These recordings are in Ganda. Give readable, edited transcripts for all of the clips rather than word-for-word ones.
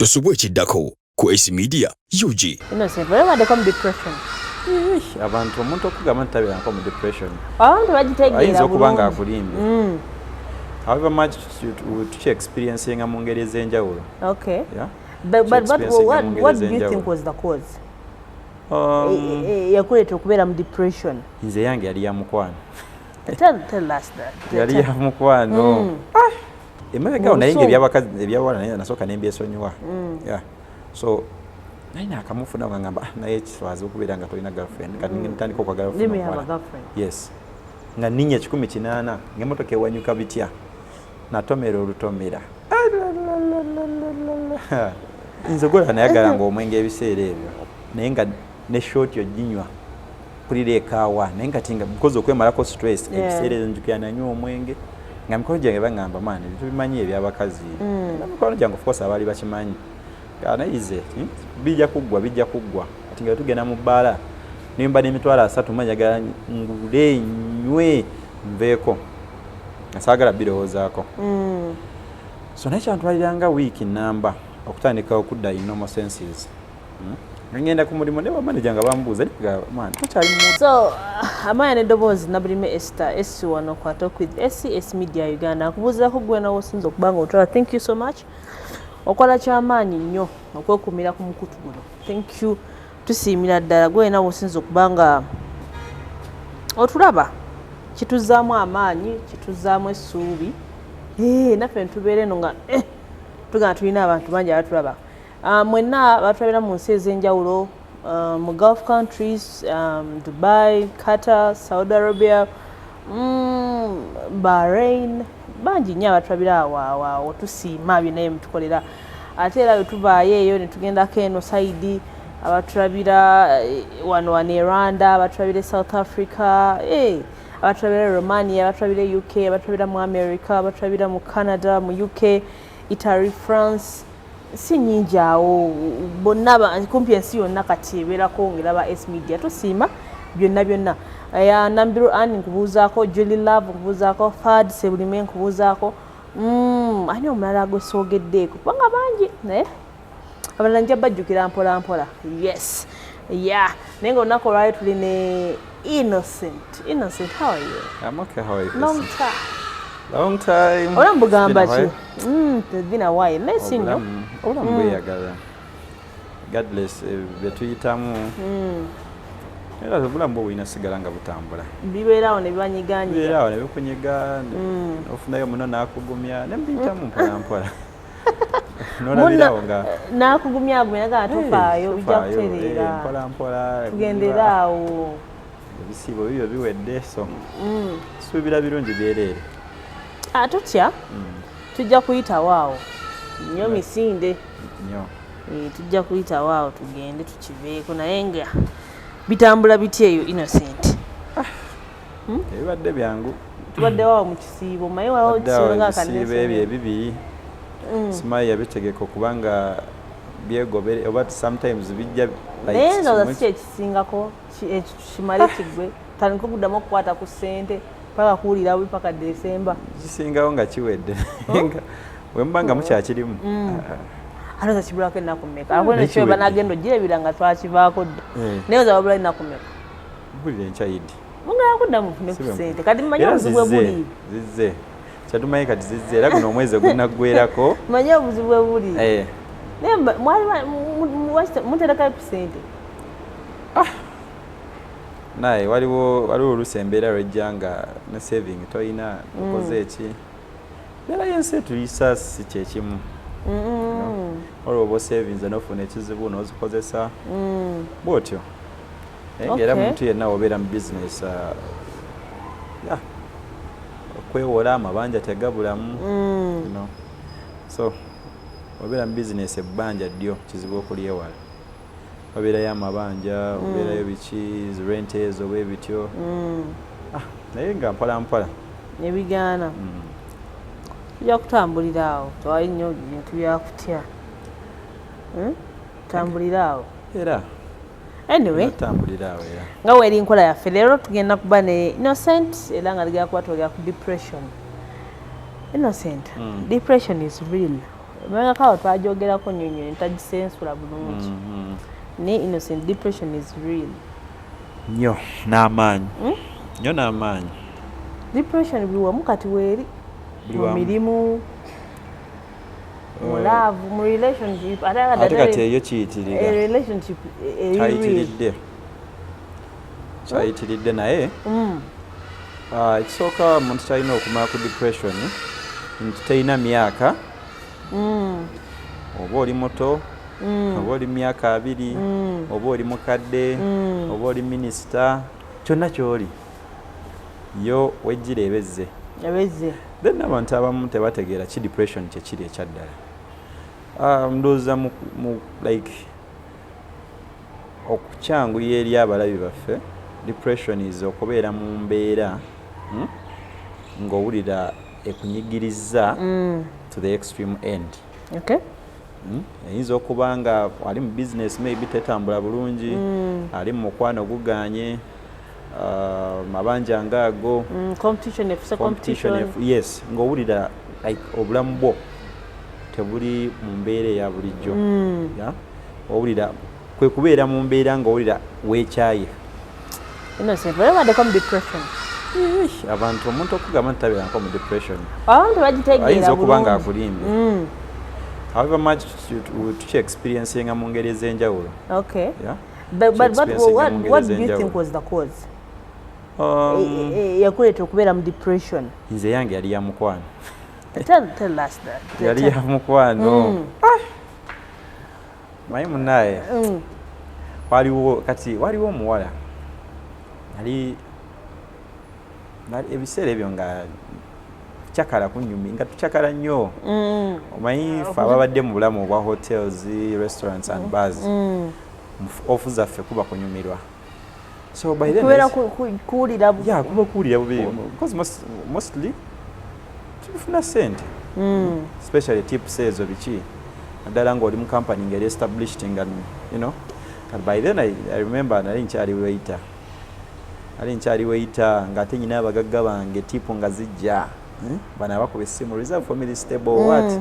Tosubwe chiddako ku AC Media UG. Innocent, wherever they come depression. Abantu omuntu okugamba nti tabira nko mu depression. Abantu bagitegeera ayinza okuba nga akulimbe. However much to experiencing mu ngeri ez'enjawulo. Okay. Yeah. But what do you think was the cause? Yakuleeta okubeera mu depression. Nze yange yali ya mukwano. Tell us that. Yali ya mukwano. Emabega naye ebyabakazi ebyawala naye nasooka nembyesonyiwa. Yeah. So naye nakamufuna ngamba naye kiswaza okubeera nga tolina girlfriend kati ntandika okwa girlfriend. Let me have a girlfriend. Yes. Nga ninnya 180 ng'emmotoka ewanyuka bitya natomera olutomera. Nze gola nayagala nga omwenge ebiseera ebyo naye nga ne short oginywa kulira ekaawa naye nga tinga because okwemalako stress ebiseera ebyo njukira nanywa omwenge nga mikolo gyange bagamba maani tubimanyi ebyabakazi mikolo gyange of course abaali bakimanyi nayize bijja kuggwa ati nga tugenda mu bbaala nimba n'emitwalo 3 manjagala ngule nywe nveeko nasaagala birowoozaako so naye kyantwaliranga wiiki namba okutandika okudda normal senses ngenda ku mulimu ne bamanager nga bambuuza man tukyali mu so amaya n'eddoboozi Nabulime Esther esi wano kwa Talk with AC Media Uganda akubuuzaako gwe nawe osinza okuba nga otwala. Thank you so much. Okola kyamaanyi nnyo okwekuumira ku mukutu guno. Thank you. Tusiimira ddala gwe nawe osinza okuba nga otulaba kituzaamu amaanyi kituzaamu essuubi naffe ntubeera eno nga tugana tulina abantu bangi abatulaba. Mwenna batulabira mu nsi ez'enjawulo mu Gulf countries, Dubai, Qatar, Saudi Arabia, Bahrain, bangi nnyo abatulabira awo tusiima binaye mutukolera. Ate era bwe tuvaayo eyo ne tugendako eno saidi abatulabira wano wane Rwanda, abatulabira South Africa, abatulabira Romania, abatulabira UK, abatulabira mu America, abatulabira mu Canada, mu UK, Italy, France. Si nyingi awo bonna kumpi ensi yonna kati ebeerako ng'eraba AC Media tusiima byonna. Nambiru Anne nkubuuzaako, Julie Love nkubuuzaako, Fad Sebulime nkubuuzaako, ani omulala gwe soogeddeeko kubanga bangi naye abalala nja bajjukira mpola. Yes. Yeah. Naye ng'olunaku olwali tuli ne Innocent. Innocent, how are you? I'm okay, how are you? Long time. Ola mbugamba ki? It's been a while. Nice nnyo. Ola mbweyagala. God bless byetuyitamu. Era obulamu bwo bulina sigala nga butambula. Bibeerawo ne bibanyigaanyiga. Bibeerawo ne bikunyiga. Ofunayo muno n'akugumya ne mbiyitamu mpola. Nolabirawo nga n'akugumya naga tufaayo bijja kutereera. Mpola. Tugenderaawo. Ebisibo bibyo biwedde so. Suubira birungi byereere. Tutya tujja kuyitawo awo nnyo misinde nnyo tujja kuyitawo awo tugende tukiveeko naye nga bitambula bitya eyo Innocent? Ebibadde byangu tubadde wawo mu kisiibo maye waliwo kisiibo nga akasiibo ebyo ebibiri simayi yabitegeka okubanga byegobere oba sometimes bijja naye ndowooza si ekisingako kimale kiggwe tandika okuddamu okukwata ku ssente paka kuwulira bwe paka December kisingawo nga kiwedde bwe muba nga mukyakirimu ate nga kibulako ennaku mmeka alakona ekyo banagenda ogirabira nga twakivaako dda naye oza wabula ennaku mmeka mpulira enkyayidi mungala kuddamu nfune ku ssente kati mmanyi obuzibu bwe buli zizze kyatumanyi kati zizze era guno omwezi gunaggwerako mmanyi obuzibu bwe buli naye muterekayo ku ssente naye waliwo oluusi embeera lwejja nga ne saving toyina okoze eki era yensi etuyisa si kyekimu olwo oba savings nofuna ekizibu n'ozikozesa bwotyo naye ngaera muntu yenna wobeera mu business okwewola amabanja tegabulamu so obeera mu business ebbanja ddyo kizibu okulyewala obeerayo amabanja obeerayo biki rent ezo bwe bityo naye nga mpola nebigaana tujja kutambulira awo tewali nnyo bintu byakutya tambulira awo era anyway tambulira awo era nga weeri nkola yaffe leero tugenda kuba ne Innocent era nga ligenda kuba twogera ku depression. Innocent, depression is real. Mwenga kawa twajogerako nyonyo ntagisensula bulungi. Ne innocent depression is real. Nnyo n'amaanyi. Nnyo n'amaanyi. Depression biwamu kati weeri. Mu mirimu. Mu love, mu relationship. Ate kati eyo kiyitirira. Relationship kyayitiridde. Kyayitiridde naye. Ekisooka omuntu kyalina okumala ku depression nti terina myaka. Oba oli muto. Oba oli myaka 2, oba oli mukadde, oba oli minisita, kyonna kyoli yo wejjira ebezze. Then abantu abamu tebategeera ki depression kyekiri ekyaddala. Ndowooza mu like okukyanguya eri abalabi baffe, depression is okubeera mu mbeera ng'owulira ekunyigiriza to the extreme end. Okay. Eyinza okuba nga ali mu business maybe tetambula bulungi, ali mu mukwano guganye, mabanja ngaago, competition. Yes, ng'owulira like obulamu bwo tebuli mu mbeera eya bulijjo. Owulira kwe kubeera mu mbeera ng'owulira weekyaye. Innocent, walabaddeko mu depression. Abantu omuntu okugamba nti tabeerako mu depression. Abantu bagitegeera bulungi. Ayinza okuba nga akulimbye. However much to experiencing mu ngeri ez'enjawulo. Okay. Yeah. But what do you think was the cause? Yakuleeta okubeera mu depression. Nze yange yali ya mukwano. Tell us that. Yali ya mukwano. Mayi munnaye. Waliwo omuwala. Ebiseera ebyo nga chakala kunyumi nga tuchakala nnyo. Omanyi fe ababadde mu bulamu obwa hotels, restaurants and bars. Ofu zaffe kuba kunyumirwa. So by then kuwulira kuba kuwulira bubi because mostly tufuna sente. Especially tips ezo biki. Naddala ng'oli mu company ngeri established nga you know. And by then I remember nali nkyali waiter ng'ate nyina abagagga bange tipu nga zijja. Bana bakuba essimu reserve for me stable what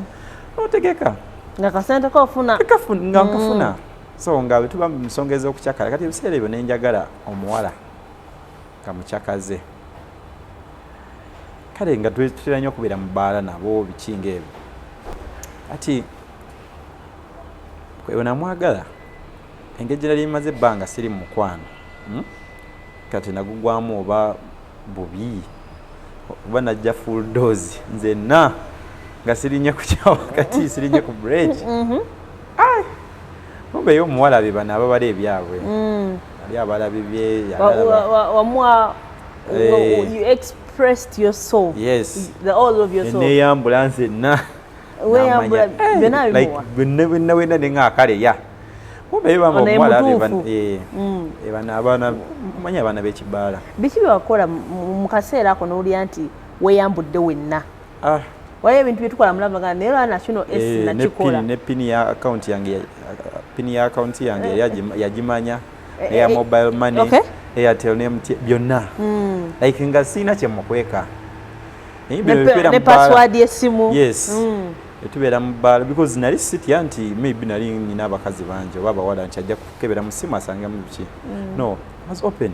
otegeka nga kasente kofuna nga nkafuna so nga tuba nsonga ez'okukyakala kati ebiseera ebyo nenjagala omuwala kamukyakaze kale nga tutera nnyo okubeera mu bbaala nabo bikinga ebyo ati kwe namwagala engeri gye nali maze ebbanga siri mu mukwano kati nagugwamu oba bubi oba najja full dose nzenna nga sirinye ku kyawakati sirinye ku break. Kumbe yo omuwala be bano ababala ebyabwe ali abalabi bye you expressed your soul. Yes. The all of your soul. Neyambula nzenna weyambula byonna like bwenna nengaakale ya kumbe yo omuwala be bano abaana manyi abaana b'ekibbaala biki byewakola mu kaseera ako n'owulira nti weeyambudde wenna. Waliwo ebintu bye tukola mulaba naye national S nakikola ne pini ya account yange yagimanya eya mobile money Airtel ne MTN byonna like nga sina kye mukweka ne password y'essimu. Yes. Etubeera mu bbaala because nali sitya nti maybe nali nina abakazi bangi oba abawala nti ajja kukebera mu simu asangamu biki. No, it was open.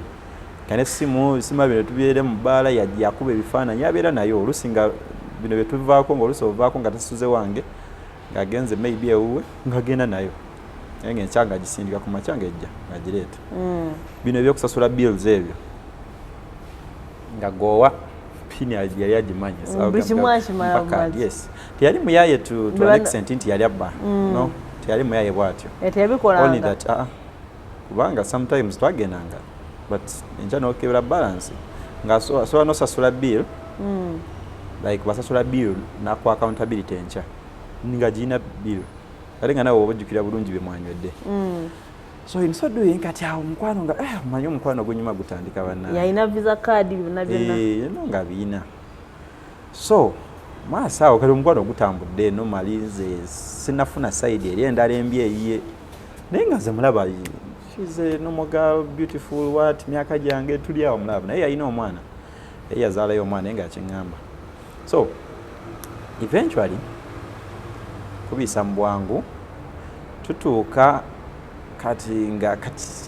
Kane simu bino tubeere mu bbaala yakuba ebifaananyi abeera nayo olusinga bino bye tuvaako ng'olusi ovaako nga tasuze wange ng'agenze maybe ewuwe ng'agenda nayo naye ng'enkyanga agisindika ku makya ng'ejja ng'agireeta. Bino ebyokusasula bills ebyo nga goowa pini yali agimanya yes teyali muyaye to an extent nti yali abba no teyali muyaye bwatyo only that kubanga sometimes twagendanga but enja n'okebera balance nga sobola n'osasula bill like basasula bill n'aku accountability enkya nga giyina bill kale nga nawe oba ojjukira bulungi bye mwanywedde. So in so doing kati awo mukwano nga manyi omukwano gunyuma gutandika banna yalina visa card byonna nga biina so maaso awo kati omukwano gutambudde normally nze sinafuna side eri endala embi eyiye naye nga nze mulaba she's a normal girl beautiful what myaka gyange tuli awo mulaba naye yalina omwana ye yazaalayo omwana naye nga yakiŋŋamba so eventually kubisa mu bwangu tutuuka kati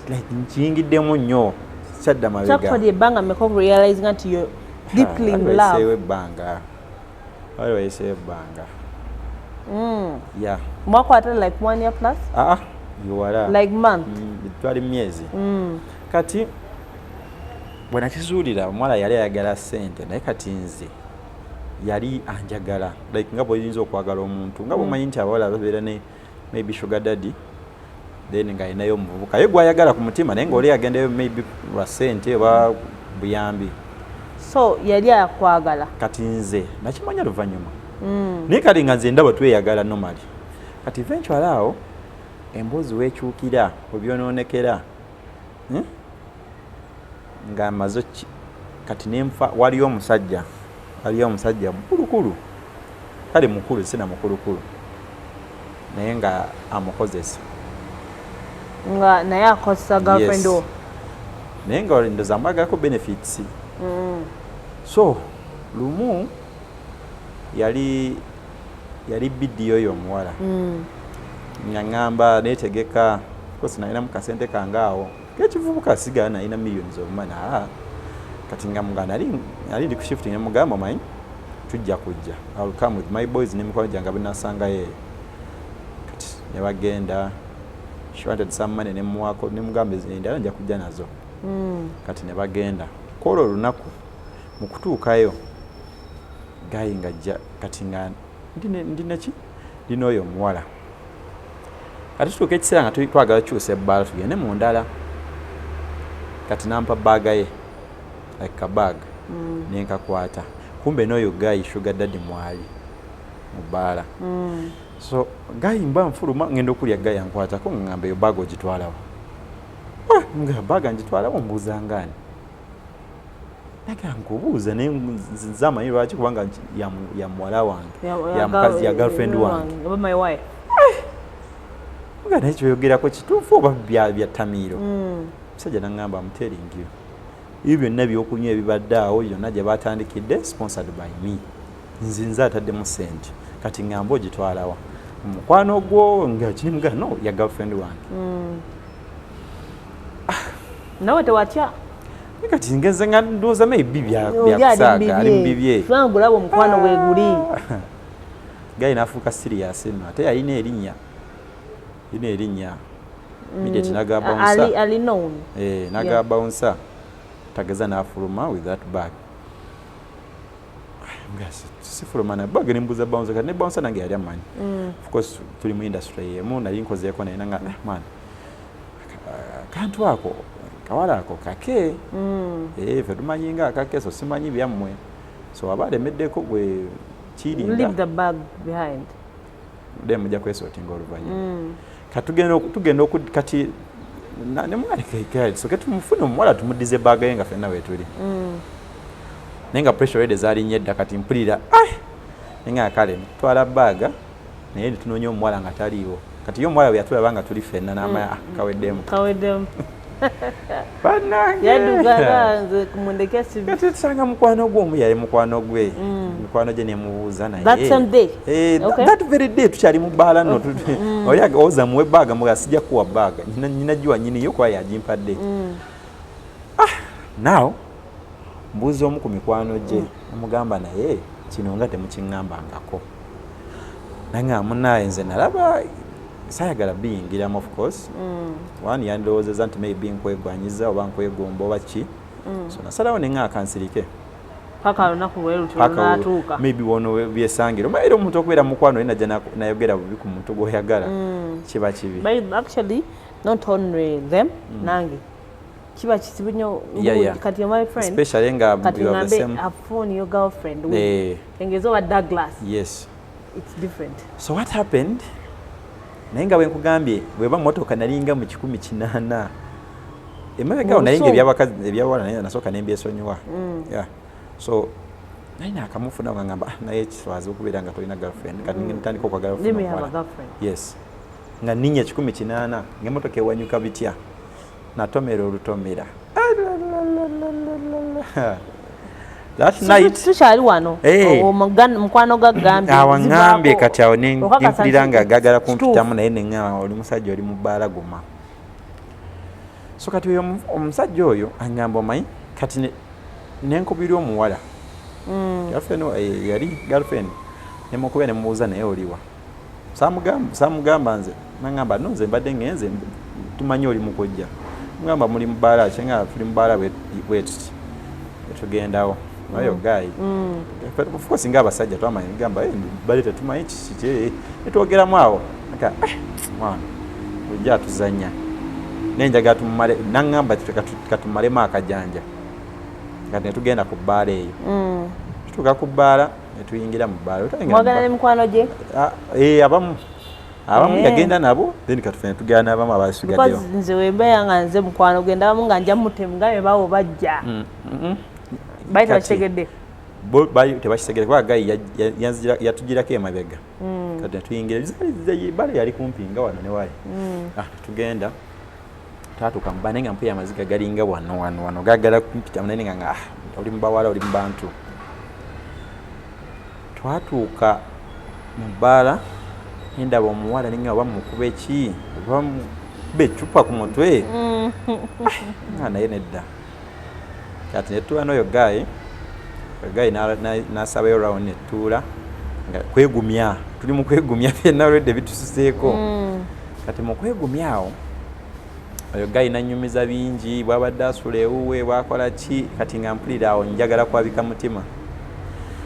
like nkiyingiddemu nnyo kyadda mabega kyakutwadde ebbanga mmeka okurealizing nti you're deeply in love wali wayiseewo ebbanga yeah mwakwata like 1 year plus yuwala like month twali myezi kati bwe nakizuulira omuwala yali ayagala ssente naye kati nze yali anjagala like nga bw'oyinza okwagala omuntu nga bw'omanyi nti abawala babeera ne maybe sugar daddy then nga alinayo omuvubuka ye gwayagala ku mutima naye ng'oli agendayo maybe lwa ssente oba buyambi so yali akwagala kati nze nakimanya luvannyuma naye kati nga nze ndaba tweyagala normally kati eventually awo emboozi weekyukira webyonoonekera nga mazo kati nenfa waliyo omusajja mukulukulu kale mukulu sina mukulukulu naye nga amukozesa nga naye akozesa girlfriend o naye nga ndoza amwagalako benefits so lumu yali bidiyo y'omuwala nga netegeka kosi nalina mukasente kange awo kekivubuka sigala nalina millions of money kati nga nali ndi ku shifting nemugamba manyi tujja kujja I'll come with my boys n'emikono gyange benasangayo kati ne bagenda she wanted some money nemuwako nemugamba endala nja kujja nazo kati ne bagenda kola olunaku mu kutuukayo gayi ngajja kati nga ndinaki ndina oyo omuwala kati tutuuka ekiseera nga twagala kyusa ebbaala tugende mu ndala kati nampa baaga ye like kabaga nenkakwata kumbe n'oyo gayi sugar daddy mwali mu bbaala so gayi mba nfuluma ngenda okulya gayi ankwatako ngamba eyo baaga ogitwalawo nga baaga ngitwalawo mbuuza ngaani naga nkubuuza naye nze amanyi lwaki kubanga ya muwala wange ya mukazi ya girlfriend wange nga naye kyoyogerako kituufu oba bya ttamiiro musajja naŋŋamba I'm telling you ebyo byonna ebyokunywa ebibadde awo byonna gye batandikidde sponsored by me nzinze ataddemu ssente kati ŋŋamba ogitwalawa mukwano gwo nga kirimuga no ya girlfriend wange nawe tewatya kati ngenze nga ndowooza maybe byakusaaga ali mu bibye fulangulaba omukwano weeguli gayi n'afuuka serious nno ate yalina erinnya immediate nagaba bouncer ali known nagaba bouncer tagaza n'afuluma with that bag sifuluma na bag nembuza bouncer kati ne bouncer nange yali amanyi of course tuli mu industry yemu nali nkozeeko naye nanga man kantu ako kawala ako kake fe tumanyi nga akake so simanyi byammwe so aba alemeddeko gwe kirinda leave the bag behind then mujja kwesotinga oluvannyuma tugenda kati nemwalekeka so ketumufune omuwala tumudize baaga ye nga fenna weetuli naye nga pressure rate ezaalinnyo edda kati mpulira naye nga kale twala baaga naye netunoonya omuwala nga taliiwo kati ye omuwala bwe yatulaba nga tuli fenna n'amaya kaweddemu yaddugala nze kumundeke sibi tusanga mukwano gwe omu yali mukwano gwe mikwano gye nemubuuza naye that very day tukyali mu bbaala nno oli oza muwe baaga muga sijja kuwa baaga nyina giwa nyini yo kuba yagimpadde now mbuuza omu ku mikwano gye omugamba naye kino nga temukiŋŋambangako nanga munaye nze nalaba sayagala biyingiramu of course one yandowoozeza nti maybe nkwegwanyiza oba nkwegomba oba ki so nasalawo neŋŋaaka nsirike paka olunaku lwelutulunatuuka maybe wono byesangira omaire omuntu okubeera mukwano najja nayogera bubi ku muntu gw'oyagala kiba kibi but actually not only them nange kiba kizibu nnyo kati my friend especially nga kati ngambe afone your girlfriend engeza oba Douglas yes it's different so what happened naye nga bwenkugambye bweba motoka nalinga mu 18 emabegaawo nalinga ebyabakazi ebyawala naye nasooka nembyesonyiwa so naye nakamufuna nga ngamba naye kiswaza okubeera nga tolina girlfriend kati ntandika okwagala yes nga ninnya 18 ng'emmotoka ewanyuka bitya natomera olutomera that night tukyali wano mukwano gagambye awangambye kati awo nempulira nga agagala kumpitamu naye neŋŋamba oli musajja oli mu bbaala guma. So kati oyo omusajja oyo aŋŋamba omanyi kati nenkubira omuwala yali girlfriend nemukubira nemubuuza naye oliwa saamugamba nze naŋŋamba no nze mbadde ngenze tumanyi oli mukojja ŋŋamba muli mu bbaala ki nga tuli mu bbaala bwetuti etugendawo nayo gayi of course ngaabasajja twamanyi gamba bali tetumanyi kiki netwogeramu awo mwana ojja atuzanya nenjaga tumale naŋŋamba katumalemu akajanja kati netugenda ku bbaala eyo tutuuka ku bbaala netuyingira mu bbaala mwagala ne mukwano gye abamu yagenda nabo then katufene tugenda n'abamu abasigaddeyo nze wembeera nga nze mukwano genda abamu nga nja mutemu ngabe bawo bajja bali tebakitegedde tebakitegedde kuba gayi yatugirako emabega kati netuyingira bbaala yali kumpi nga wano ne wali tugenda twatuuka mu bbaala nga mpuya amaziga galinga wano gagala kumpita naye nga oli mu bawala oli mu bantu twatuuka mu bbaala ndaba omuwala ninga oba mukuba eki oba mukuba ecupa ku mutwe naye nedda kati netuula n'oyo gayi n'asabayo round netuula nga kwegumya tuli mu kwegumya fyenna olwedde bitususeeko kati mu kwegumya awo oyo gayi nanyumiza bingi bwabadde asula ewuwe bwakola ki kati nga mpulira awo njagala kwabika mutima.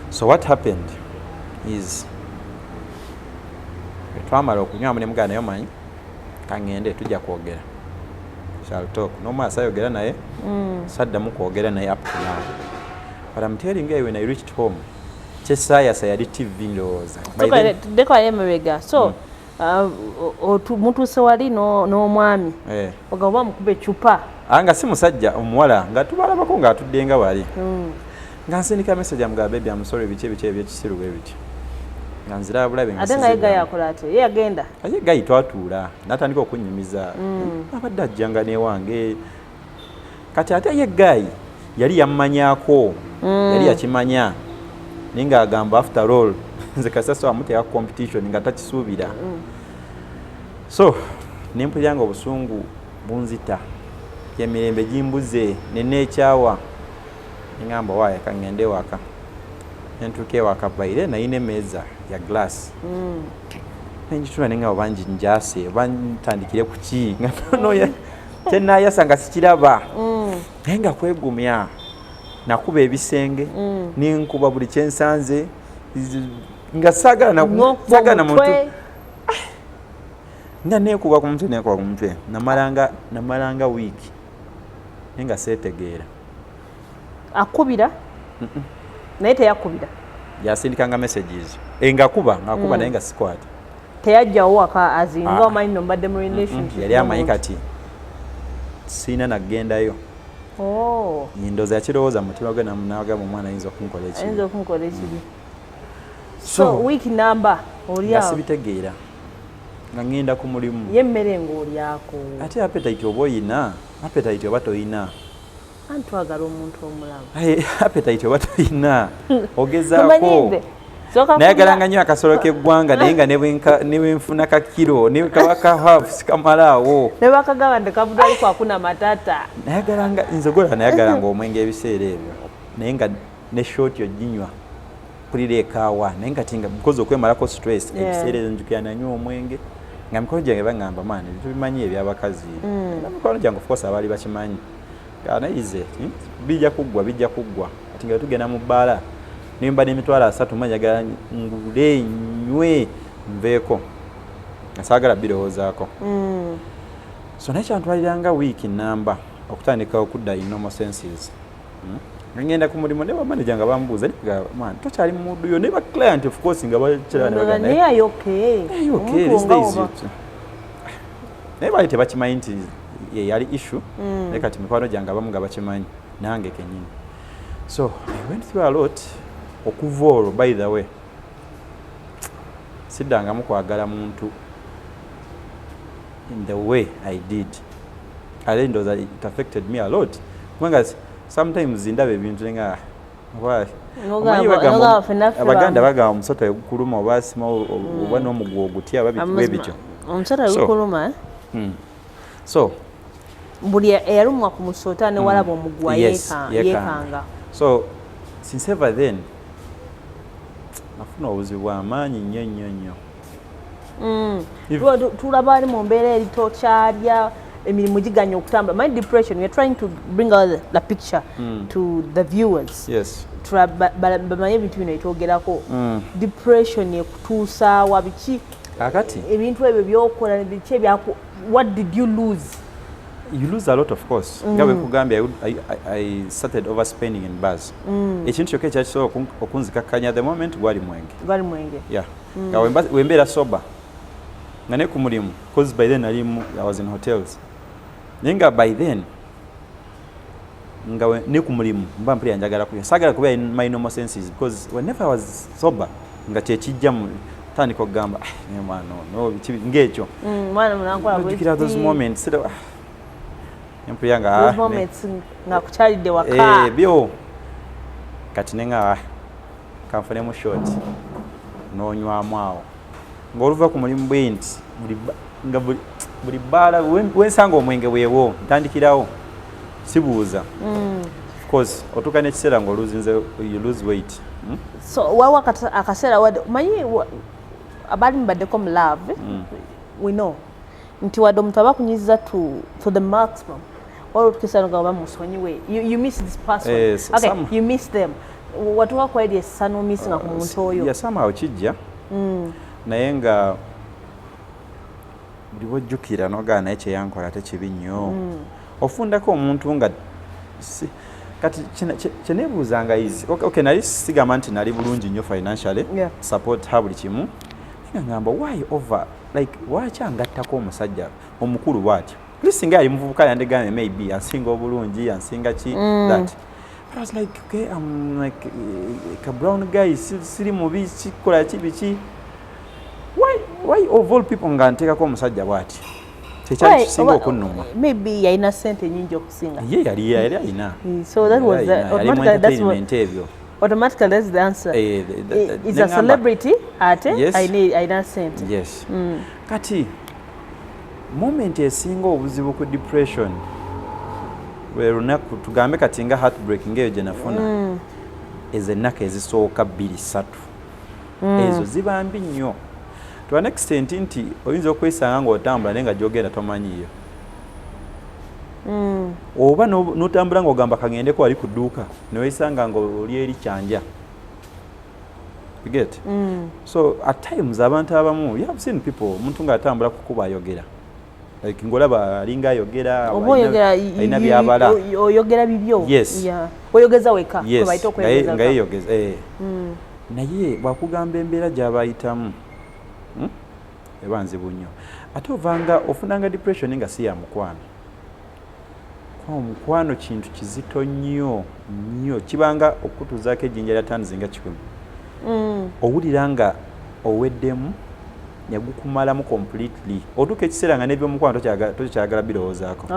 So what happened is twamala okunywamu ne mugana naye omanyi kaŋŋende tujja kwogera shall talk nomasa ayogera naye saddamu kwogera naye up to now but I'm telling you when I reached home kyesayasa yali TV ndowooza tuddeko ali emabega so mutuuse wali n'omwami ogamba mukuba ecupa nga si musajja omuwala nga tubalabako ng'atudde nga wali nga nsindika message amugaba bebi amusore biki ebyekisiru bwe biti nga nzira bulabe ate nga yegayi akola ate ye yagenda aye gayi twatuula n'atandika okunnyumiza abadde ajjanga newange kati ate ye gayi yali yammanyako yali yakimanya naye nga agamba after all nze kasasa wamuteeka competition nga takisuubira so nempulira nga obusungu bunzita emirembe gimbuze neneekyawa neŋŋamba waaye kaŋŋende waka nentuuka ewaka baire nayina emeeza ya glass nenjitula nenga oba njinjase oba ntandikire ku ki nga noya kyenayasa nga sikiraba naye nga kwegumya nakuba ebisenge ninkuba buli kyensanze nga saagala muntu nga nekuba ku mutwe namalanga wiiki naye nga seetegeera akubira naye teyakubira yasindikanga messages ngakuba naye nga sikwata teyajjawo waka azinga omanyi nombadde mu relationship yali amanyi kati siina nagendayo ndowooza yakirowooza mutima gwe nagamba omwana ayinza okunkola ekibi so week number oliawo sibitegeera nga ngenda ku mulimu yemmere ng'olyako ate appetite oba oyina appetite oba toyina antwagala omuntu omulamu appetite oba toyina ogezaako nayagalanga nnyo akasolo k'eggwanga naye nga ne bwenfuna ka kiro ne kabaka half sikamalaawo ne bakagamba nti kabudali kwakuna matata nayagalanga omwenge ebiseera ebyo naye nga ne short oginywa mpulira ekaawa naye nga tinga because okwemalako stress ebiseera ezo njukira nanywa omwenge nga mikono gyange baŋŋamba maani tubimanyi ebyabakazi mikono gyange of course abaali bakimanyi nayize bijja kuggwa ati nga tugenda mu bbaala nimba n'emitwalo 3 manjagala ngule nywe nveeko nasaagala birowoozaako so naye kyantwaliranga wiiki namba okutandika okudda in normal senses ngenda ku mulimu ne bamanager nga bambuuza man tokyali mu muddu yo ne ba client of course nga bakirana naye ayoke naye bali tebakimanyi nti yali issue naye kati mikwano gyange abamu nga bakimanyi nange kenyini so I went through a lot okuva olwo by the way siddangamu kwagala muntu in the way I did ate ndowooza it affected me a lot kubanga sometimes ndaba ebintu nga Why? Abaganda bagamba omusota gukuluma oba asima oba n'omugwa ogutya babityo. Omusota gukuluma So buli eyalumwa ku musota ne walaba omugwa yekanga. So since ever then nafuna obuzibu bw'amaanyi nnyo. Tulaba ali mu mbeera erito kyalya emirimu giganya okutambula. My depression, we are trying to bring out the picture to the viewers. Yes. Bamanye ebintu bino etwogerako. Depression ekutuusa wa biki kakati ebintu ebyo byokola biki ebyaku. What did you lose? You lose a lot, of course. Ngabe kugambye I started overspending in bars. Ekintu kyokka ekyakisobola okunzikakkanya the moment gwali mwenge. Yeah. Nga wembeera sober nga ne ku mulimu because by then I was in hotels. Nenga by then nga ne ku mulimu mba mpulira njagala kuya sagala kuba in my normal senses because whenever I was sober nga kyekijja mu tandika okugamba ne mwana no ngekyo mwana munankola bwe those moments mpulira nga those moments nga kukyalidde waka byo kati nenga kanfune mu short n'onywamu awo ng'oluva ku mulimu bwe nti buli bbaala wensanga omwenge bwewo ntandikirawo sibuuza of course otuuka n'ekiseera ng'oluzinze you lose weight. So wawa akaseera manyi abali mubaddeko mu love we know nti wadde omuntu aba kunyiza to the maximum waliwo otukisa nga oba musonyiwe you miss this person. Okay, you miss them watuuka kweri essa n'omissi nga ku muntu oyo somehow kijja naye nga buli bwojjukira n'ogaa naye kyeyankola tekibi nnyo ofundako omuntu nga kati kyeneebuuzanga izi okay nali sigamba nti nali bulungi nnyo financially support ha buli kimu nga ngamba why over like lwaki angattako omusajja omukulu bw'atyo lisinga yali muvubuka yandegambe maybe ansinga obulungi ansinga ki that I was like okay I'm like a brown guy siri mubi kikola kibiki why of all people nga nteekako omusajja bw'ati kyekyali kisinga okunnuma maybe yalina ssente nyingi okusinga ye yali alina so that was automatically that's the answer. Is a celebrity ate alina ssente. Yes. Kati moment esinga obuzibu ku depression lwe lunaku tugambe kati nga heartbreak ng'eyo gye nafuna ezo ennaku ezisooka 2-3 ezo ziba mbi nnyo to an extent nti oyinza okwesanga ng'otambula naye nga gy'ogenda tomanyiyo oba n'otambula ng'ogamba kaŋŋendeko wali ku dduuka ne weesanga ng'oli eri kyanja you get so at times abantu abamu you have seen people omuntu ng'atambula kukuba ayogera like ngolaba alinga ayogera alina byabala oyogera bibyo yes oyogeza weka baita okweyogeza nga yeyogeza naye bwakugamba embeera gy'abayitamu ebanzibu nnyo ate ovanga ofunanga depression nga si ya mukwano omukwano kintu kizito nnyo kibanga okutuzaako ejjinja lya tani zinga 10 owulira nga oweddemu yagukumalamu completely otuuka ekiseera nga n'ebyomukwano tokyagala birowoozaako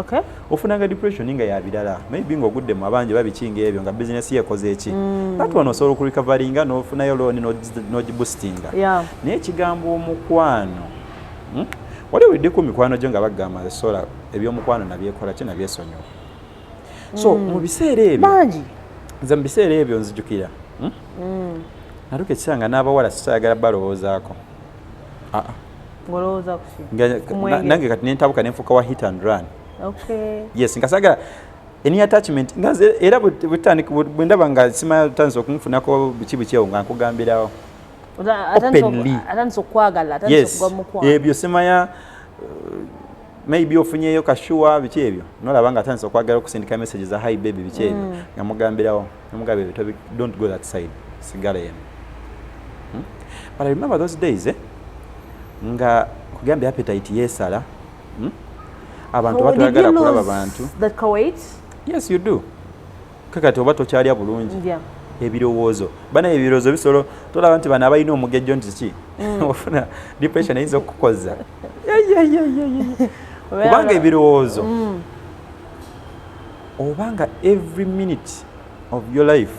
ofunanga depression nga yabirala maybe ng'oguddemu abangi babikinga ebyo nga bizinesi yekoze eki ate ono osobola okurecoveringa n'ofunayo looni n'ogibustinga naye ekigambo omukwano wali owuliddeko mikwano gyo nga bagamba esola ebyomukwano nabyekola ki nabyesonyiwa so mu biseera ebyo nze mu biseera ebyo nzijukira natuuka ekiseera nga n'abawala sitayagala balowoozaako nange kati nentabuka nenfuuka wa hit and run yes nkasagala any attachment nga era bwendaba nga simanya tutandisa okunfunako biki ewo nga nkugambirawo yes ebyo simanya maybe ofunyeyo kashuwa biki ebyo nolaba nga atandisa okwagala okusindika messages za hi baby biki ebyo nga mugambirawo namugabe don't go that side sigala yenu but I remember those days nga kugambye appetite yesala abantu batwagala kulaba bantu yes you do kakati oba tokyalya bulungi ebirowoozo bana ebirowoozo bisolo tolaba nti bana abalina omugejjo nti ki ofuna depression eyinza okukoza kubanga ebirowoozo obanga every minute of your life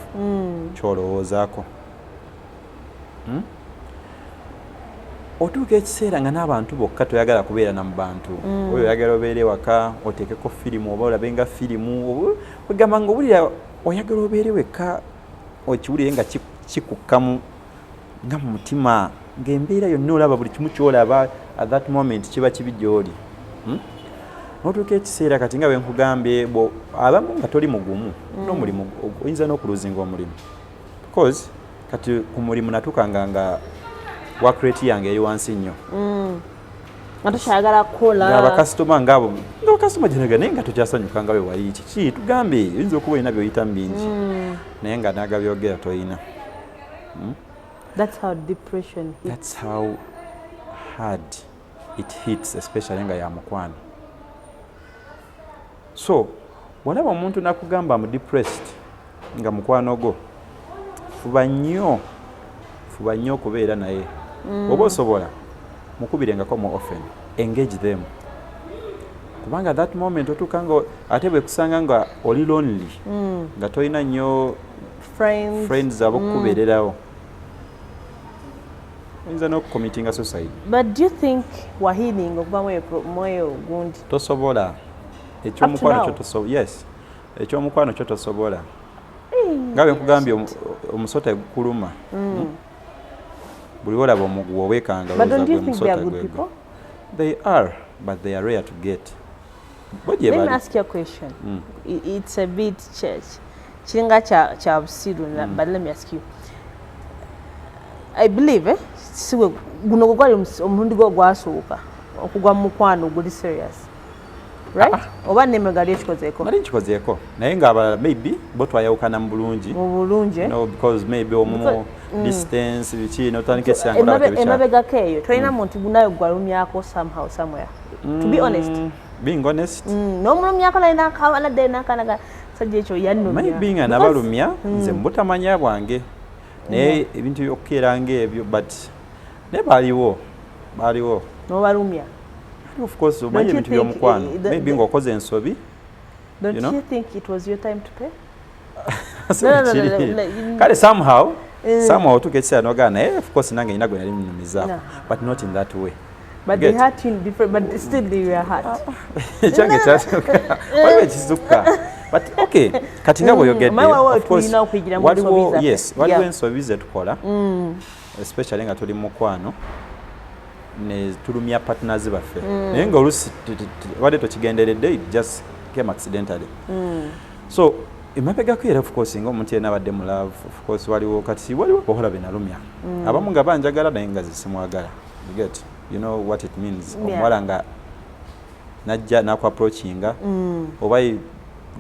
kyolowoozaako. Otuuka ekiseera nga n'abantu bokka toyagala kubeera na mu bantu. Oyo oyagala obeere waka oteekeko firimu oba olabenga firimu ogamba nga owulira oyagala obeere wekka okiwulire nga kikukkamu nga mu mutima ng'embeera yonna olaba buli kimu kyolaba at that moment kiba kibi gy'oli. Notuuka ekiseera kati nga bwe nkugambye abamu nga toli mugumu n'omulimu oyinza n'okuluzinga omulimu because kati ku mulimu natuukanga nga work rate yange eri wansi nnyo. Nga tokyayagala kukola. Abakasitoma ngabo abakasitoma gyenaga naye nga tokyasanyuka nga bwe wali kiki tugambe oyinza okuba olina by'oyitamu bingi naye nga nagabyogera toyina. That's how depression hits. That's how hard it hits, especially nga ya mukwano. So walaba omuntu nakugamba mu depressed nga mukwano go fuba nnyo okubeera naye. Oba osobola mukubirengako mu often engage them kubanga that moment otuuka nga ate bwe kusanga nga oli lonely nga tolina nnyo friends abokukubeererawo oyinza n'okucommittinga suicide. But do you think wahealing okuva mweyo gundi tosobola ekyomukwano kyo tosobola? Yes, ekyomukwano kyo tosobola nga bwe nkugambye omusota gukuluma buli olaba omuguwa oweekanga olowooza gwe musota gwego. They are, but they are rare to get. Let me ask you a question. It's a bit kiringa kya busiru, but let me ask you. I believe siwe guno gwali omulundi gwo gwasooka okugwa mu mukwano guli serious. Right? Oba nemegali ekikozeeko. Nali nkikozeeko naye ng'abalala maybe bo twayawukana mu bulungi. No, because maybe omumu distance biki notandika esangula bicha. Emabegako eyo tolina muntu gunayo gwalumyako somehow somewhere. To be honest. Being honest. N'omulumyako nalina kawanadde nakanaga sajja ekyo yannumya. Maybe nga nabalumya nze mbutamanya bwange. Naye ebintu byokkeera ng'ebyo but ne baliwo. N'obalumya. Of course, ebintu by'omukwano. Maybe ng'okoze ensobi. Don't you think it was your time to pay? No. Kale somehow otuuka ekiseera n'ogaana naye of course nange nyina gwe nali nnumizaako but not in that way. But they hurt you in different, but still they were hurt. Ekyange kyasooka waliwo ekisukka but okay kati nga bw'oyogedde of course waliwo ensobi ze tukola especially nga tuli mu mukwano ne tulumya partners baffe naye nga olusi wadde tokigenderedde it just came accidentally. So emabegako era of course nga omuntu yenna abadde mu love of course waliwo bohola benalumya abamu nga banjagala naye nga zisimwagala. You know what it means. Omuwala nga najja naku-approachinga oba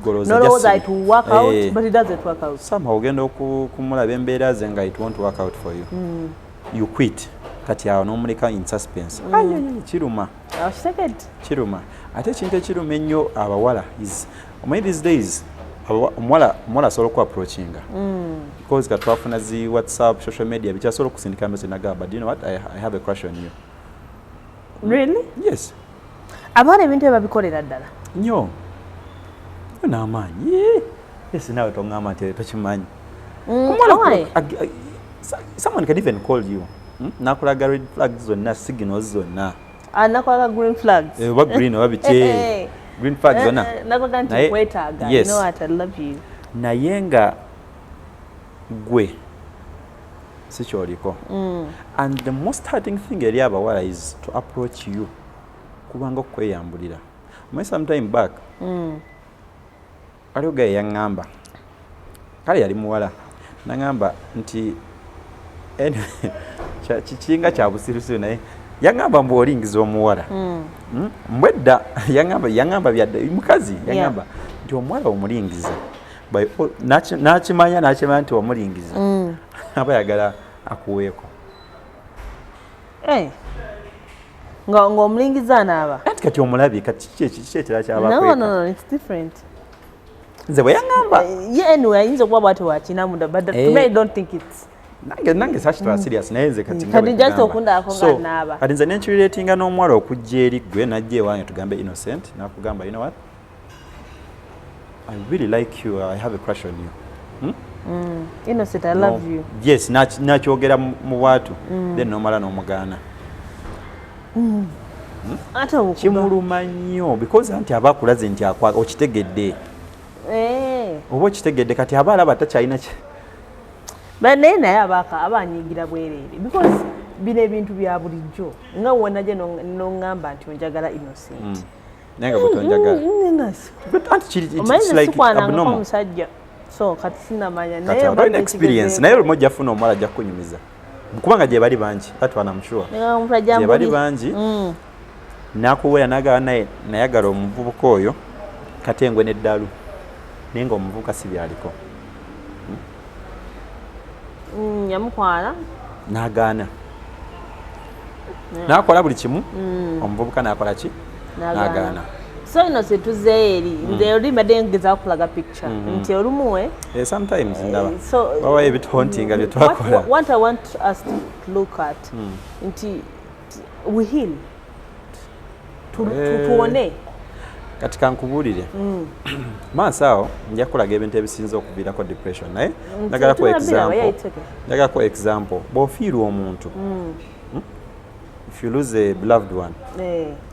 goloza just it will work out but it doesn't work out. Somehow ogenda okumulaba embeera ze nga it won't work out for you. You quit. Kati awo n'omuleka in suspense. Kiruma. Ate ekintu ekiruma ennyo abawala is omanyi these days omuwala asobola oku-approachinga because kati twafuna zi WhatsApp social media bikyasobola okusindika message nagamba but you know what I have a crush on you. Really? Yes. Abaana ebintu ebabikolera ddala nnyo n'amaanyi. Yes, nawe tongamba nti tokimanyi. Someone can even call you. Nakulaga red flags zonna, signals zonna. Nakulaga green flags. Oba green oba biki. Green flags zonna. Nakulaga nti kwetaaga. You know what, I love you. Naye nga gwe si kyoliko. And the most hurting thing eri abawala is to approach you kubanga okweyambulira. Sometime back aliwo gaye yaŋŋamba kale yali muwala naŋŋamba nti kikinga kya busirusiru naye yaŋŋamba mbu olingiza omuwala mbwedda yaŋŋamba byadde mukazi yaŋŋamba nti omuwala omulingiza n'akimanya nti omulingiza aba yagala akuweeko ng'omulingiza anaaba kati omulabi kati kiki ekirala kyabakweka. No, it's different. Nze bwe yaŋŋamba anyway ayinza okuba bwati wakinamuda but to me I don't think it's nange sakitwala serious naye nze kati just okundako nga naaba kati nze nenkirelatinga n'omuwala okujja eri gwe najja ewange tugambe innocent nakugamba you know what I really like you, I have a crush on you. Innocent, I love you. Yes, nakyogera mu bwatu then nomala n'omugaana. Ate obukuba Kimuluma nnyo because anti aba akulaze nti okitegedde. Oba okitegedde kati aba alaba takyalina naye naye abanyiigira bwereere because bino ebintu bya bulijjo nga wonaje n'oŋŋamba nti onjagala Innocent. Naye nga butonjagala. Sikwanangako omusajja so kati sinamanya naye experience naye olumu ojja funa omuwala ajja kukunyumiza kubanga gye bali bangi kati wanamushuwa gye bali bangi nakuwera nagala naye nayagala omuvubuka oyo kati engwe n'eddalu naye nga omuvubuka si byaliko yamutwala n'agaana nakola buli kimu omuvubuka nakola ki n'agaana. So Innocent tuzeeyo eri nze oli mbadde ngezaako kulaga picture nti olumu sometimes ndaba wawa ebitontinga bye twakola. What I want us to look at nti we heal tuwone kati kankubuulire maaso awo nja kulaga ebintu ebisinza okuviirako depression naye njagalako example bw'ofiirwa omuntu if you lose a beloved one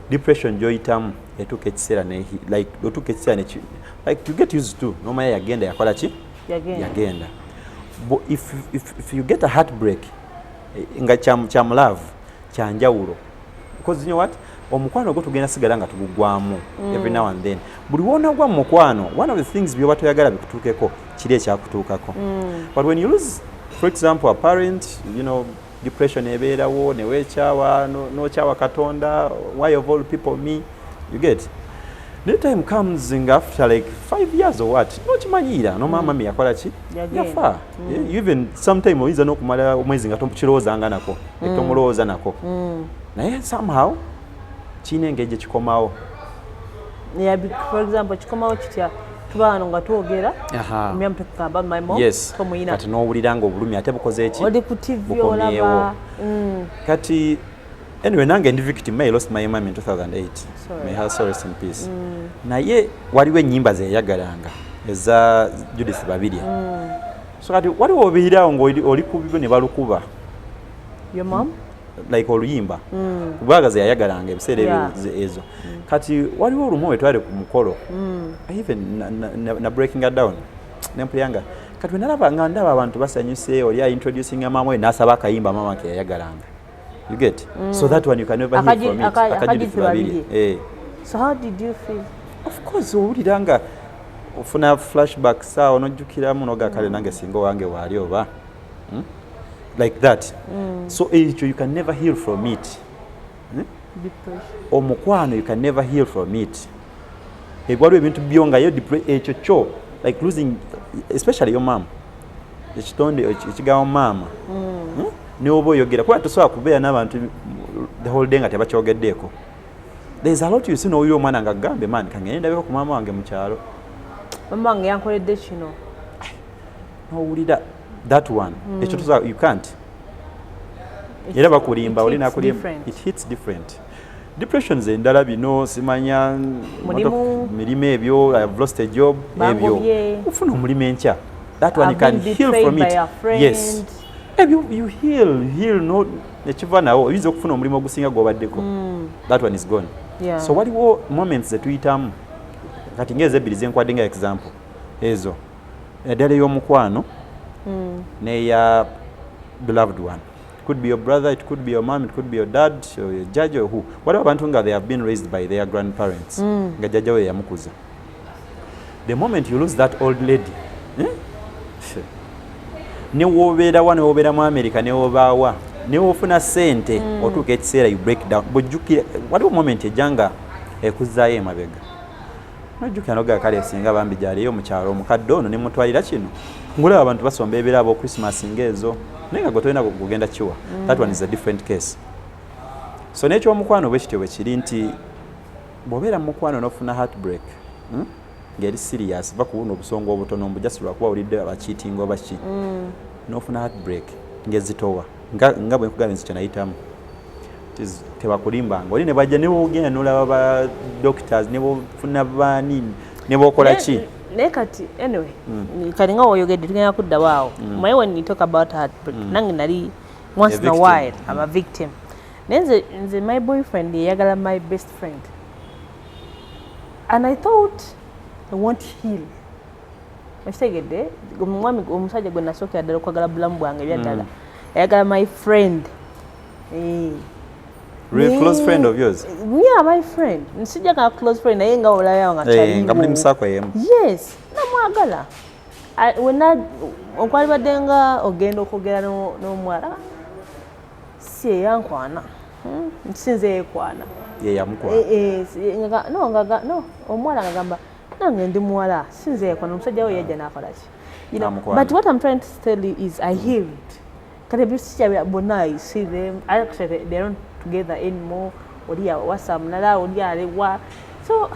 depression gyoyitamu etuuka ekiseera like otuuka ekiseera like you get used to nomanya yagenda yakola ki yagenda but if you get a heartbreak nga kyamulaavu kyanjawulo because you know what omukwano gwo tugenda sigala nga tugugwamu every now and then buli wonagwa mu mukwano one of the things byoba toyagala bikutuukeko kiri ekyakutuukako but when you lose for example a parent you know depression ebeerawo neweekyawa nokyawa Katonda why of all people me you get the time comes after like 5 years or what nokimanyiira no mama mi yakola ki yafa even sometime oyinza n'okumala omwezi nga tomukirowoozanga nako tomulowooza nako naye somehow kiina engeri kikomawo for example kikomawo kitya tuba wano nga twogera omyamu tukugamba maimo tomuyina kati n'owulira nga obulumi ate bukoze eki oli ku TV olaba kati anyway nange ndi victim I lost my mom in 2008 may her soul rest in peace naye waliwo ennyimba zeyayagalanga eza Judith Babirya so kati waliwo obiirawo ng'oli ku bibyo ne balukuba your mom like oluyimba kubanga zeyayagalanga ebiseera ezo kati waliwo olumu we twali ku mukolo even na breaking it down nempuyanga kati nalaba nga ndaba abantu basanyuse oli introducing mama we nasaba akayimba mama ke yayagalanga you get so that one you can never hear from it Judith Babirya so how did you feel of course owuliranga ofuna flashback sawa nojjukiramu noga kale nange singo wange waali oba like that so you can never heal from it omukwano you can never heal from it waliwo ebintu byonga yo ekyo kyo like losing especially your mom ekitonde ekigawo mama neoba oyogera kuba tosobola kubeera n'abantu the whole day nga tebakyogeddeko there's a lot you see n'owulira omwana nga agambe man kangende ndabeko ku maama wange mu kyalo mama wange yankoledde kino n'owulira that one ekyo tosobola you can't era bakulimba olina kulimba it hits different depressions endala bino simanya mirimu ebyo I have lost a job ebyo ufuna omulimu enkya that one you can heal from it yes you heal no nekiva nawo oyinza okufuna omulimu ogusinga gwobaddeko that one is gone so waliwo moments zetuyitamu kati ngeze ebbiri zenkwadde nga example ezo eddala ey'omukwano neya beloved one it could be your brother, it could be your mom, it could be your dad, or your judge, or who. What about Bantunga? They have been raised by their grandparents. The moment you lose that old lady, ne wobeera wa ne wobeera mu America ne wobaawa ne wofuna sente otuuka ekiseera you break down bojjukira waliwo moment ejanga ekuzaayo emabega nojjukira noga kale singa bambi gyaliyo mu kyalo omukadde ono ne mutwalira kino ngulaba abantu basomba ebirabo Christmas ngezo nenga gotolina kugenda kiwa that one is a different case so nekyo omukwano bwekityo bwe kiri nti bwobeera mu mukwano nofuna heartbreak ngeri serious bakuwuna obusongo obutono mbujasirwa kuba olidde abacheating oba ki nofuna heartbreak ngezitowa nga bwe nkugamba nzikyo nayitamu tebakulimbanga oli ne bajja ne bogenda n'olaba ba doctors ne bofuna baani ne bokola ki nekati anyway kalinga oyogedde tugenda kudda waawo my when you talk about heartbreak nange nali once in a while I'm a victim nze my boyfriend yagala my best friend and I thought I want to heal mstegedde omwami omusajja gwe nasooka ddala okwagala bulamu bwange byaddala yagala my friend real close friend of yours? Yeah, my friend. Nsijja ka close friend naye nga olaya nga chali. Nga muli musako yemu. Yes, namwagala. Wena okwali badenga ogenda okugera n'omwala. Si yankwana. Nsinze yekwana. Ye yamukwana. No, omwala ngagamba nange ndi muwala sinze yekwana omusajja we yajja n'akola ki. You know, but what I'm trying to tell you is I healed. Kale bisija bonna I see them actually they don't together anymore olia wasa mnala olia alewa so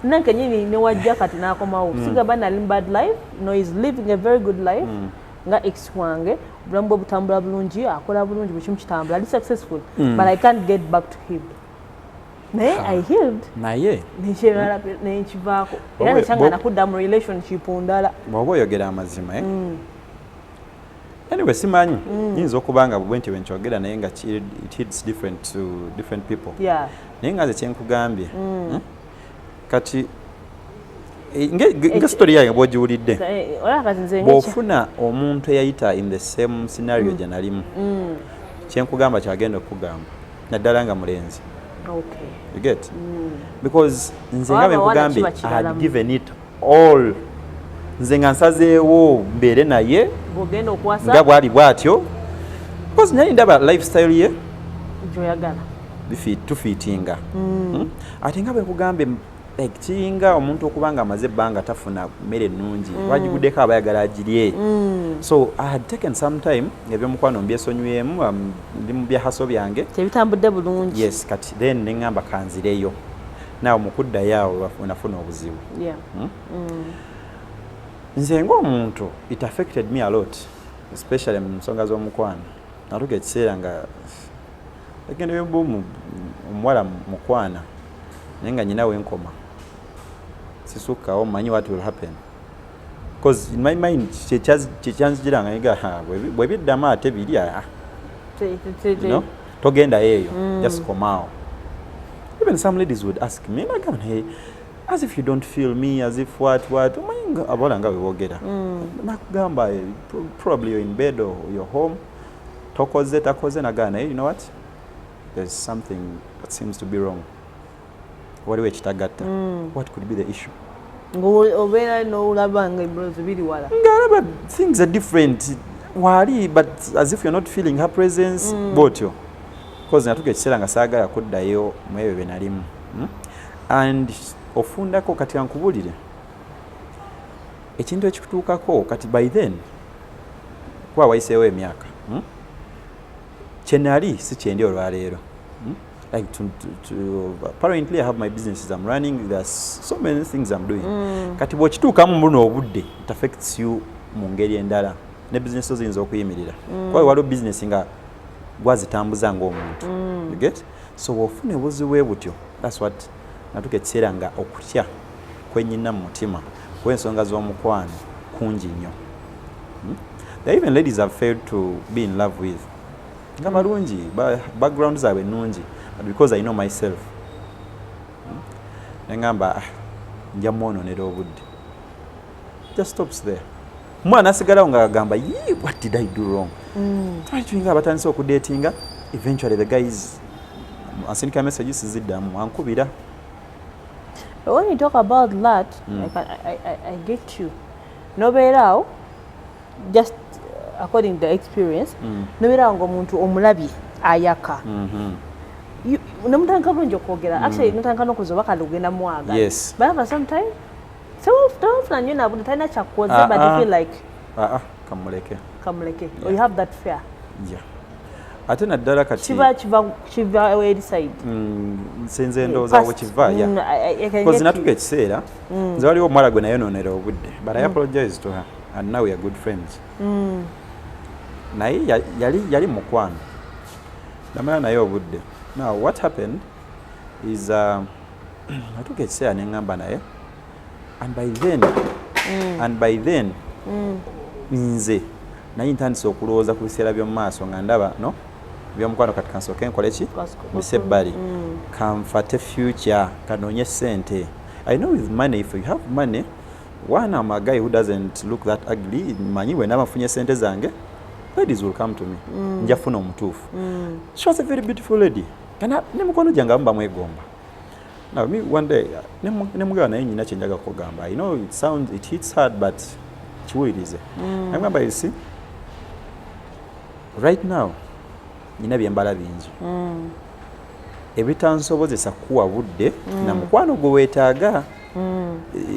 nanke nyini ne wajja kati nakomawo sigaba na bad life no is living a very good life nga ex wange bulambo butambula bulungi akola bulungi buchimu kitambula ali successful but I can't get back to him I healed naye nchera nenchivako era nchanga nakudda mu relationship ndala bwobo yogera amazima anyway simanyi yinza okubanga bwenti wenchogera naye nga it hits different to different people naye nga kyenkugambye kati nga story yange bwogiwulidde bw'ofuna omuntu eyayita in the same scenario gye nalimu kyenkugamba kyagenda okugamba naddala nga mulenzi you get because nze nga bwenkugambye I had given it all nze nga nsazeewo mbeere naye nga bwali bwatyo because naye ndaba lifestyle ye tufiitinga ate nga bwekugambye kiyinga omuntu okubanga amaze ebbanga tafuna mmere ennungi lwagiguddeko abayagala agirye so I had taken some time ebyomukwano mbyesonywemu ndi mu byahaso byange tebitambudde bulungi yes kati then neŋŋamba kanzireyo naawe mukuddayo awo nafuna obuzibu nze ng'omuntu it affected me a lot especially mu nsonga z'omukwano natuka ekiseera nga egende bwebumu omuwala mukwana naye nga nyinawe enkoma sisukkawo manyi what will happen because in my mind kyekyanzijiranga niga bwebiddamu ate biri togenda eyo just komaawo even some ladies would ask me nagamba hey as if you don't feel me as if what abola nga bwebogera nakugamba probably you're in bed or you're home takoze nagana you know what there's something that seems to be wrong waliwo ekitagatta what could be the issue obeera n'olabanga ebirozi biri wala ngalaba things are different wali but as if you're not feeling her presence botyo because natuka ekiseera nga saagala kuddayo mu ebyo bye nalimu and ofundako kati ankubulire ekintu ekikutuukako kati by then kuba wayiseewo emyaka kyenali si kyendi olwaleero like apparently I have my businesses I'm running there's so many things I'm doing kati bwekituukamu buno obudde it affects you mu ngeri endala ne business ziyinza okuyimirira kuba waliwo business nga gwazitambuza ng'omuntu you get so wofuna obuzibu butyo that's what natuka ekiseera nga okutya kwenyina mu mutima kw'ensonga z'omukwano kungi nnyo there even ladies have failed to be in love with nga balungi background zaabwe nnungi because I know myself nengamba nja mwononera obudde just stops there mwana asigalawo nga agamba what did I do wrong twinga abatandise okudatinga eventually the guys asindika messages ziddamu ankubira. When you talk about that, I get you. Noberao, just according to experience, noberao ngomuntu omulabi ayaka. Nomutanka bulungi okwogera. Actually, notanka nokuzoba kalugenda mwaga. Yes. But sometimes, so often you know, but taina chakoze, but you feel like kamuleke. Or you have that fear. Yeah. Ate naddala kati chiva eri side nsenze ndowooza we kiva because natuka ekiseera nze waliwo omuwala gwe nayononera obudde but I apologize to her and now we are good friends naye yali mukwano namala naye obudde. Now what happened is natuka ekiseera neŋŋamba naye and by then and by then nze naye ntandise okulowooza ku biseera by'omu maaso nga ndaba no by'omukwano kati kansooke nkole ki mise ebbali kanfate future kanoonye ssente. I know with money, if you have money, one I'm a guy who doesn't look that ugly. Manyi when I'm funye sente zange, ladies will come to me. Njafuna omutuufu. She was a very beautiful lady. Kana ne mukono janga mba mwegomba. Now me one day ne mugana naye nyina kyenjaga kugamba. I know it hits hard but chiwirize. I remember you see right now nyina byembala bingi. Ebitansobozesa kuwa budde na mukwano gwe weetaaga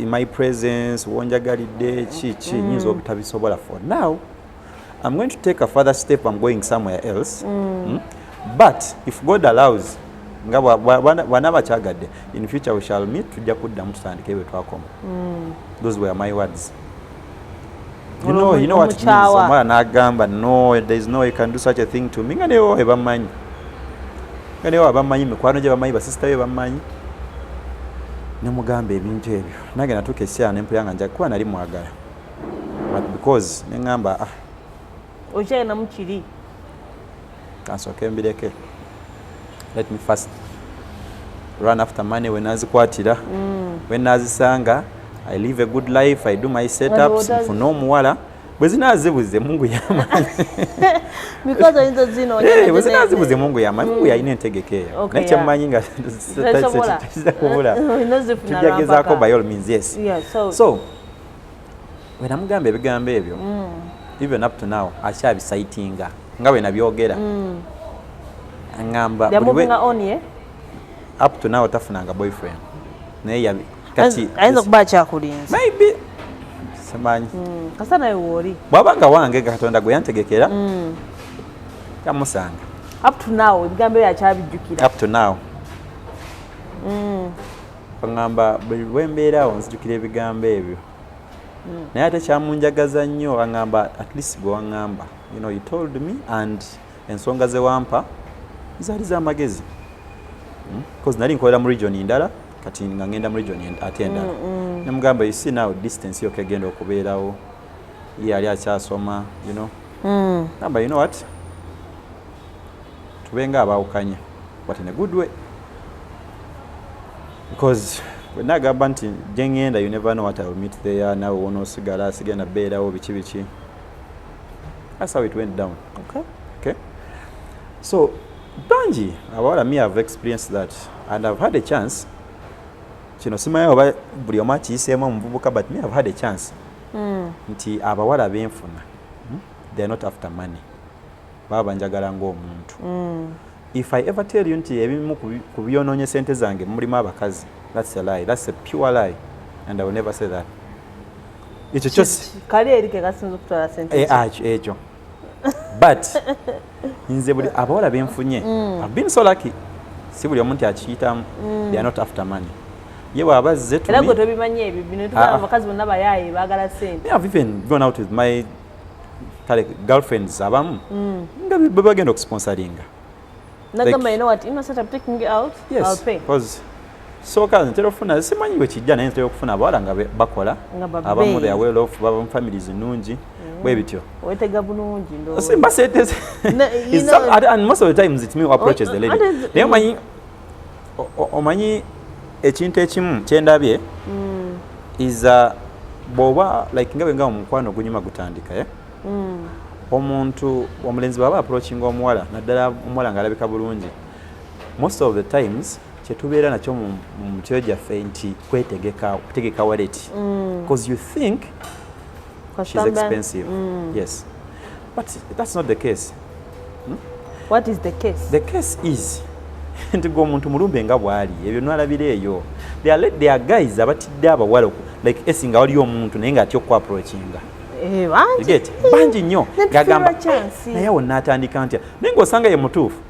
my presence wonjagalidde ki nyinza obutabisobola for now. I'm going to take a further step. I'm going somewhere else. But if God allows nga bwanaba kyagadde in future we shall meet tujja kuddamu tutandike ebyo twakoma. Those were my words. You know what it means. Omwana n'agamba no, there is no way you can do such a thing to me. Nga newo ebamanyi abamanyi mikwano gye bamanyi basisita be bamanyi ne mugamba ebintu ebyo nange natuuka essaawa ne mpulira nga nja kuba nali mwagala but because ne ngamba okyalina mukiri kansooke mbireke let me first run after money when nazikwatira when nazisanga I live a good life, I do my setups nfuna omuwala bwe zinaazibuze Mungu yamanyi because into zino bwe zinaazibuze Mungu yamanyi Mungu yalina entegekeeyo naye kyemmanyi nga tizakubula tujja gezaako by all means yes. So bwe namugamba ebigambo ebyo even up to now akyabisaitinga nga bwe nabyogera ngamba up to now tafunanga boyfriend naye kati ayinza kuba akyakulinze maybe semanyi kasa naye wooli bw'abanga wange Katonda gwe yantegekera kamusanga up to now ebigambo ebyo akyabijjukira up to now ngamba buli lwembeeraawo nzijukira ebigambo ebyo naye ate kyamunjagaza nnyo angamba at least gwe waŋŋamba you told me and ensonga ze wampa zaali z'amagezi because nali nkolera mu region ndala kati nga ngenda mu region ate endala ne mugamba you see now distance yo kegenda okubeerawo ye ali akyasoma ngamba you know what tubenga abaawukanye but in a good way because when nagamba nti gyengenda you never know what I will meet there nawe wonoosigala sigenda beerawo biki that's how it went down. Okay. So bangi abawala me have experienced that and I've had a chance kino simanyi oba buli omu akiyiseemu omuvubuka but me have had a chance nti abawala benfuna they are not after money baba banjagala ng'omuntu. If I ever tell you nti ebimu ku byonoonye sente zange mulimu abakazi, that's a lie, that's a pure lie and I will never say that. Ekyo kyose kali erike kasinza okutwala sente ekyo but nze buli abawala benfunye I've been so lucky si buli omuntu akiyitamu they are not after money. Yewe abazze to me. Era tobimanyi ebyo bino tubala abakazi bonna bayaye baagala sente. I've even gone out with my girlfriends abamu nga bagenda okusponsoringa. Nagamba you know what, I'm taking you out, yes, I'll pay. Because so kazi ntera ofuna simanyi we kijja naye ntera okufuna abawala nga bakola abamu they are well off baba mu families nnungi bwe bityo. Wetega bulungi ndo. Simba sete and most of the times it's me who approaches the lady. Naye omanyi omanyi ekintu ekimu kyendabye is bw'oba like nga omukwano gunyuma gutandika omuntu omulenzi bw'aba approaching omuwala naddala omuwala ng'alabika bulungi most of the times kyetubeera nakyo mu mutyo gyaffe nti kutegeka wallet because you think she's expensive. Yes, but that's not the case. What is the case? The case is nti gwe omuntu mulumbe nga bw'ali ebyo nwalabira eyo there are guys abatidde abawala like esinga waliyo omuntu naye ng'atya okwaprochinga bangi nnyo ng'agamba naye awo n'atandika ntya naye ng'osanga ye mutuufu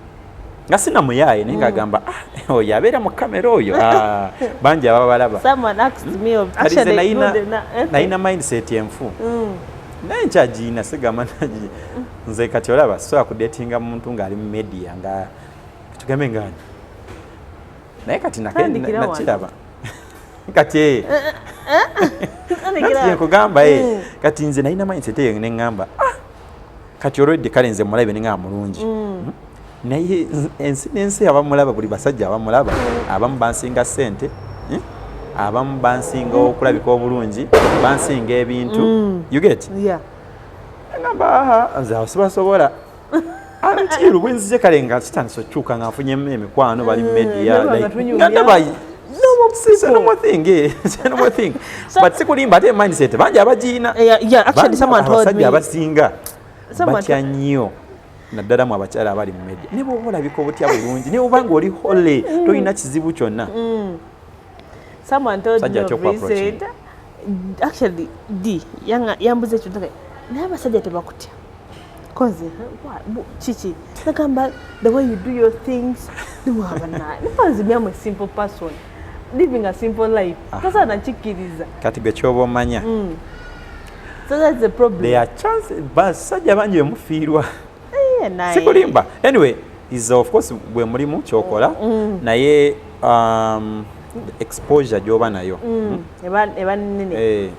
nga sinamuyaaye naye ng'agamba oyo abeera mu kamera oyo bangi ababalaba nalina mindset enfu naye nkyagiina sigamba nze kati olaba sobola kudetinga muntu ng'ali mu media nga tugambe ngani naye kati nakiraba kati Kati nkugamba kati nze nalina mindset eyo ne ngamba kati already kale nze mulabe ne ngamba mulungi naye ensi n'ensi abamulaba buli basajja abamulaba abamu bansinga ssente abamu bansinga okulabika obulungi bansinga ebintu you get ngamba nze awo sibasobola antiru bwenzije kale nga kitandise okukyuka nga nfunyemu emikwano bali media nga ndaba no more thing but sikulimba ate mindset bangi abagiina actually someone told me abasajja abasinga batya nnyo naddala mu abakyala abali mu media ne bw'oba olabika obutya bulungi ne bw'oba ng'oli hole tolina kizibu kyonna. Someone told me of recent, actually yambuze ekintu naye abasajja tebakutya koze chichi nakamba the way you do your things I'm a simple person living a simple life kasa nakikiriza kati gwe kyoba omanya so that's the problem. There are chances basajja bangi bemufiirwa nice. Sikulimba anyway is of course bwe mulimu kyokola naye exposure gyoba nayo eba nene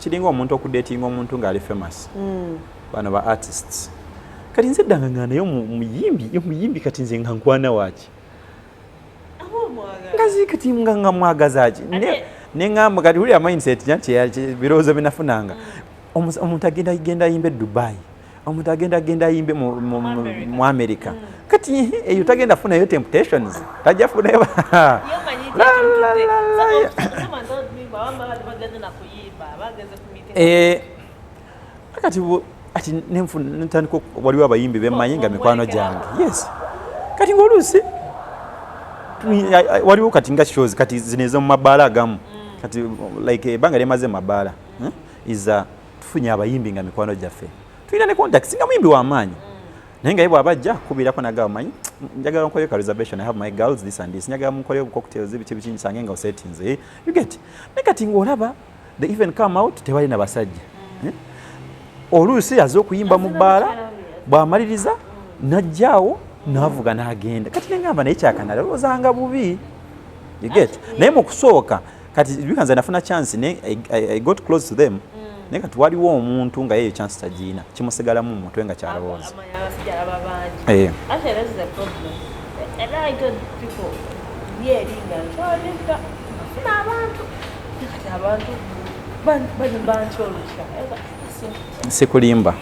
kiringa omuntu okudatinga omuntu ng'ali famous bano ba artists kati nze ddanga nga naye omuyimbi kati nze nga nkwana waaki ngazi kati nga mwagaza ki ne ngamba kati uli mindset nyanti birowoozo binafunanga omuntu agenda ayimbe Dubai omuntu agenda ayimbe mu America kati eyo tagenda funayo temptations tajja funayo kati ati ntandika waliwo abayimbi bemmanyi nga mikwano gyange yes kati ng'oluusi waliwo kati nga shows kati zinezo mu mabaala agamu kati like ebbanga lyemaze mu mabaala iza tufunye abayimbi nga mikwano gyaffe tulina ne contact singa muyimbi w'amaanyi naye nga ye bw'abajja kubirako nagaba manyi njagala nkoleyo ka reservation I have my girls this and this njagala munkoleyo cocktails biki nsange nga settings you get ne kati ng'olaba they even come out tewali na basajja oluusi aze okuyimba mu bbaala bw'amaliriza najjaawo n'avuga n'agenda kati nengamba naye kyakanala lowoozanga bubi you get naye mu kusooka kati bikanze nafuna chance I got close to them naye kati waliwo omuntu nga yeyo chance tagiina kimusigalamu mu mutwe nga kyalowooza sikulimba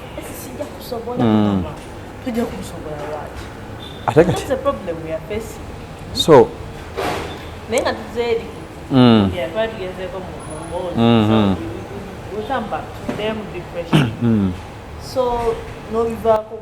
ate kati so naye nga tuzeeri twatugezeeko mu mboozi we come back to them depression so no bivaako